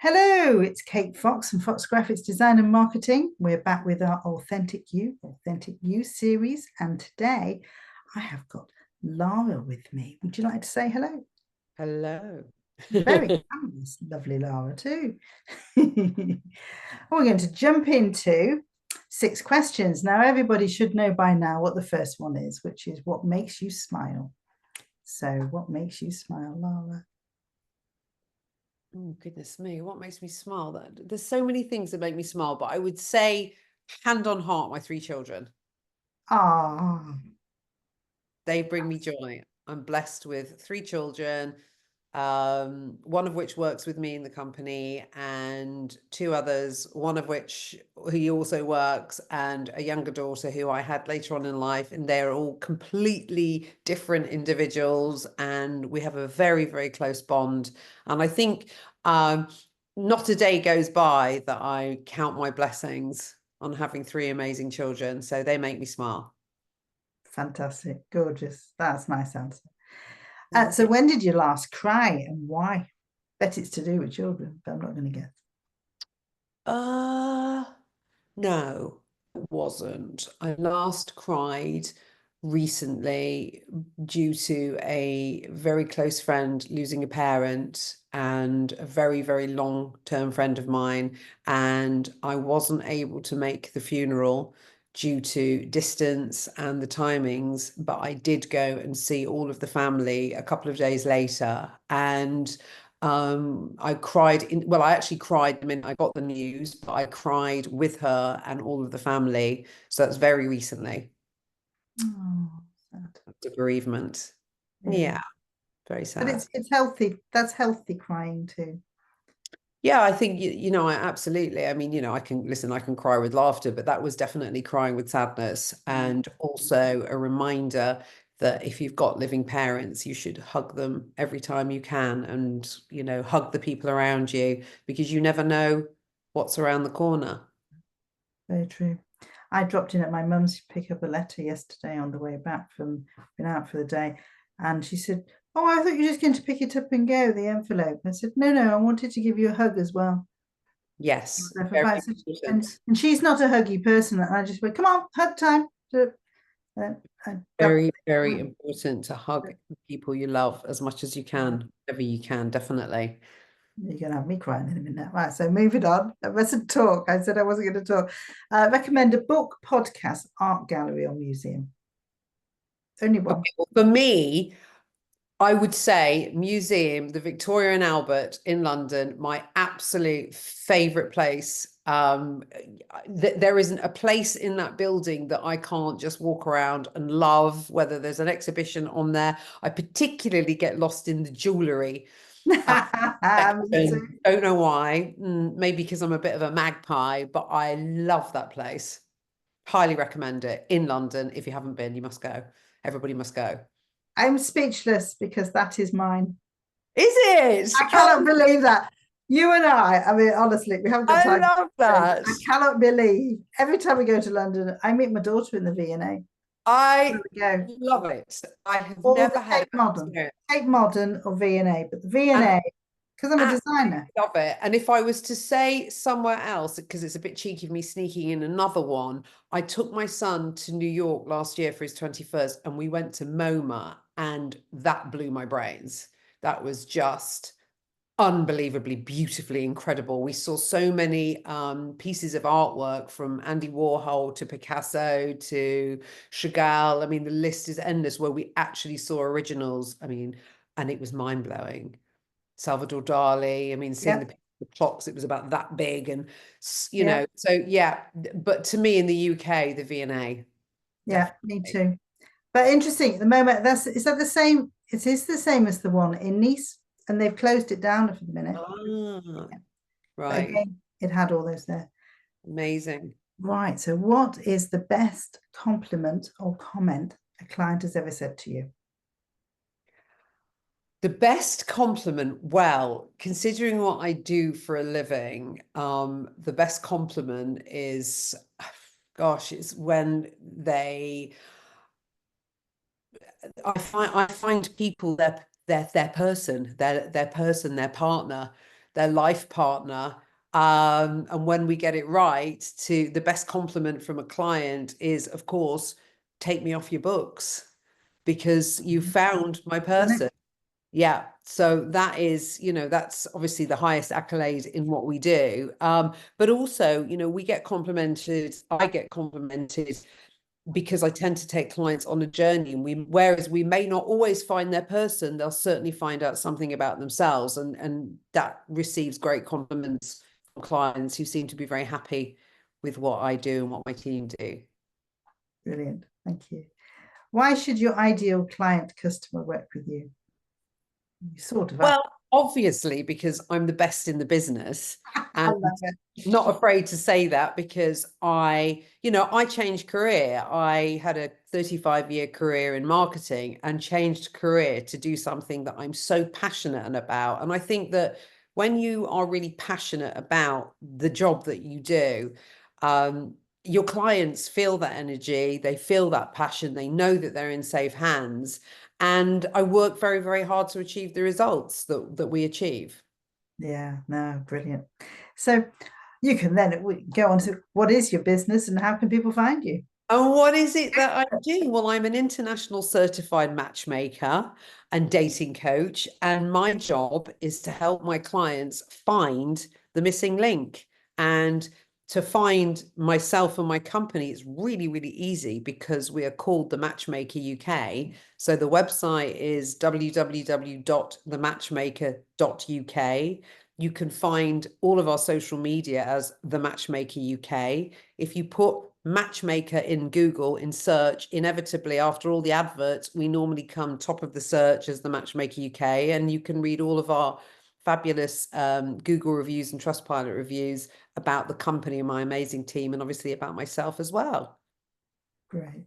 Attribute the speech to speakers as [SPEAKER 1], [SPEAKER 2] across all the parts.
[SPEAKER 1] Hello, it's Kate Fox from Fox Graphics Design and Marketing. We're back with our Authentic You series, and today I have got Lara with me. Would you like to say hello?
[SPEAKER 2] Hello.
[SPEAKER 1] Very nice, lovely Lara too. We're going to jump into 6 questions. Now, everybody should know by now what the first one is, which is what makes you smile. So, what makes you smile, Lara?
[SPEAKER 2] Oh, goodness me. What makes me smile? There's so many things that make me smile, but I would say, hand on heart, my 3 children.
[SPEAKER 1] Ah,
[SPEAKER 2] They bring me joy. I'm blessed with 3 children, one of which works with me in the company, and 2 others, one of which he also works, and a younger daughter who I had later on in life. And they're all completely different individuals, and we have a very, very close bond. And I think not a day goes by that I count my blessings on having 3 amazing children. So they make me smile.
[SPEAKER 1] fantastic, gorgeous. That's a nice answer.
[SPEAKER 2] Thank
[SPEAKER 1] So
[SPEAKER 2] you.
[SPEAKER 1] when did you last cry and why? Bet it's to do with children, but I'm not going to guess.
[SPEAKER 2] Uh, no, it wasn't. I last cried recently due to a very close friend losing a parent and a very, very long-term friend of mine. And I wasn't able to make the funeral due to distance and the timings, but I did go and see all of the family a couple of days later. And I cried well, I actually cried the minute I got the news, but I cried with her and all of the family. So that's very recently,
[SPEAKER 1] Oh, sad.
[SPEAKER 2] the bereavement.
[SPEAKER 1] Yeah.
[SPEAKER 2] Yeah, very
[SPEAKER 1] But
[SPEAKER 2] sad.
[SPEAKER 1] it's healthy. That's healthy crying too.
[SPEAKER 2] Yeah, I think I absolutely. I mean, I can listen, I can cry with laughter, but that was definitely crying with sadness,
[SPEAKER 1] Mm.
[SPEAKER 2] and also a reminder that if you've got living parents, you should hug them every time you can, and hug the people around you, because you never know what's around the corner.
[SPEAKER 1] Very true. I dropped in at my mum's to pick up a letter yesterday on the way back from been out for the day, and she said, "Oh, I thought you were just going to pick it up and go, the envelope." I said, "No, no, I wanted to give you a hug as well."
[SPEAKER 2] Yes,
[SPEAKER 1] So for
[SPEAKER 2] very
[SPEAKER 1] 5 6
[SPEAKER 2] important.
[SPEAKER 1] and she's not a huggy person, and I just went, "Come on, hug time." So, I grabbed
[SPEAKER 2] Very, very
[SPEAKER 1] the
[SPEAKER 2] important to hug the people you love as much as you can, whenever you can, definitely.
[SPEAKER 1] You're going to have me crying in a minute. Right, so moving on. I mustn't talk. I said I wasn't going to talk. Recommend a book, podcast, art gallery, or museum. Only one.
[SPEAKER 2] Okay, well, for me, I would say museum, the Victoria and Albert in London, my absolute favorite place. There isn't a place in that building that I can't just walk around and love, whether there's an exhibition on there. I particularly get lost in the jewellery
[SPEAKER 1] Me too.
[SPEAKER 2] section. Don't know why. Maybe because I'm a bit of a magpie, but I love that place. Highly recommend it in London. If you haven't been, you must go. Everybody must go.
[SPEAKER 1] I'm speechless because that is mine.
[SPEAKER 2] Is it?
[SPEAKER 1] I cannot
[SPEAKER 2] Oh,
[SPEAKER 1] believe that. You and I mean, honestly, we haven't got
[SPEAKER 2] I
[SPEAKER 1] time.
[SPEAKER 2] love that.
[SPEAKER 1] I cannot believe every time we go to London, I meet my daughter in the V&A. There
[SPEAKER 2] I
[SPEAKER 1] we go.
[SPEAKER 2] love it. I have
[SPEAKER 1] Or
[SPEAKER 2] never
[SPEAKER 1] the
[SPEAKER 2] had a bad experience.
[SPEAKER 1] Tate Modern or V&A, but the
[SPEAKER 2] And
[SPEAKER 1] V&A, because I'm a
[SPEAKER 2] absolutely
[SPEAKER 1] designer.
[SPEAKER 2] love it. And if I was to say somewhere else, because it's a bit cheeky of me sneaking in another one, I took my son to New York last year for his 21st, and we went to MoMA, and that blew my brains. That was just unbelievably beautifully incredible. We saw so many pieces of artwork, from Andy Warhol to Picasso to Chagall. I mean, the list is endless, where we actually saw originals. I mean, and it was mind-blowing. Salvador Dali, I mean, seeing
[SPEAKER 1] Yep,
[SPEAKER 2] the clocks, it was about that big. And
[SPEAKER 1] yep,
[SPEAKER 2] so yeah, but to me in the UK, the V&A,
[SPEAKER 1] yeah, me
[SPEAKER 2] definitely.
[SPEAKER 1] too. But interesting, at the moment, is that the same? It is the same as the one in Nice, and they've closed it down for the minute.
[SPEAKER 2] Ah,
[SPEAKER 1] But
[SPEAKER 2] right.
[SPEAKER 1] again, it had all those there.
[SPEAKER 2] Amazing.
[SPEAKER 1] Right. So, what is the best compliment or comment a client has ever said to you?
[SPEAKER 2] The best compliment, well, considering what I do for a living, the best compliment is, gosh, it's when I find people, their person, their partner, their life partner. And when we get it right, to the best compliment from a client is, of course, take me off your books because you found my person. Yeah. So that is, that's obviously the highest accolade in what we do. But also, we get complimented, I get complimented because I tend to take clients on a journey, and whereas we may not always find their person, they'll certainly find out something about themselves, and that receives great compliments from clients who seem to be very happy with what I do and what my team do.
[SPEAKER 1] Brilliant. Thank you. Why should your ideal client customer work with you? You sort of
[SPEAKER 2] Well, obviously, because I'm the best in the business,
[SPEAKER 1] I
[SPEAKER 2] and
[SPEAKER 1] love it.
[SPEAKER 2] not afraid to say that because I changed career. I had a 35-year career in marketing and changed career to do something that I'm so passionate about. And I think that when you are really passionate about the job that you do, your clients feel that energy, they feel that passion, they know that they're in safe hands. And I work very, very hard to achieve the results that we achieve.
[SPEAKER 1] Yeah, no, brilliant. So you can then go on to what is your business and how can people find you?
[SPEAKER 2] And what is it that I do? Well, I'm an international certified matchmaker and dating coach, and my job is to help my clients find the missing link. And to find myself and my company, it's really, really easy because we are called the Matchmaker UK. So the website is www.thematchmaker.uk. You can find all of our social media as the Matchmaker UK. If you put matchmaker in Google in search, inevitably after all the adverts, we normally come top of the search as the Matchmaker UK, and you can read all of our fabulous Google reviews and Trustpilot reviews about the company and my amazing team, and obviously about myself as well.
[SPEAKER 1] Great.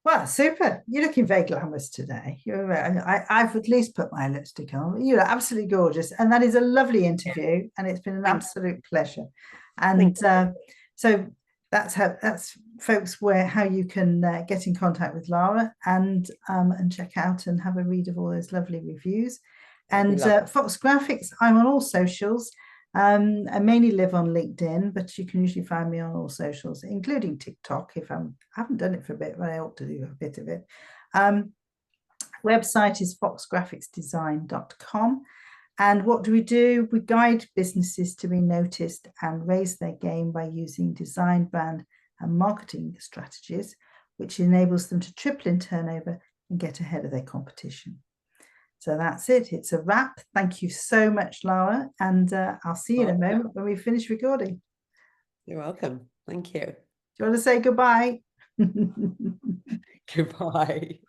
[SPEAKER 1] Well, super. You're looking very glamorous today. I've at least put my lipstick on. You're absolutely gorgeous. And that is a lovely interview. And it's been an absolute pleasure. And so that's folks how you can get in contact with Lara and check out and have a read of all those lovely reviews. And Fox Graphics, I'm on all socials. I mainly live on LinkedIn, but you can usually find me on all socials, including TikTok. I haven't done it for a bit, but I ought to do a bit of it. Website is foxgraphicsdesign.com. And what do? We guide businesses to be noticed and raise their game by using design, brand, and marketing strategies, which enables them to triple in turnover and get ahead of their competition. So that's it. It's a wrap. Thank you so much, Lara. And I'll see you in a moment when we finish recording.
[SPEAKER 2] You're welcome. Thank you.
[SPEAKER 1] Do you want to say goodbye?
[SPEAKER 2] Goodbye.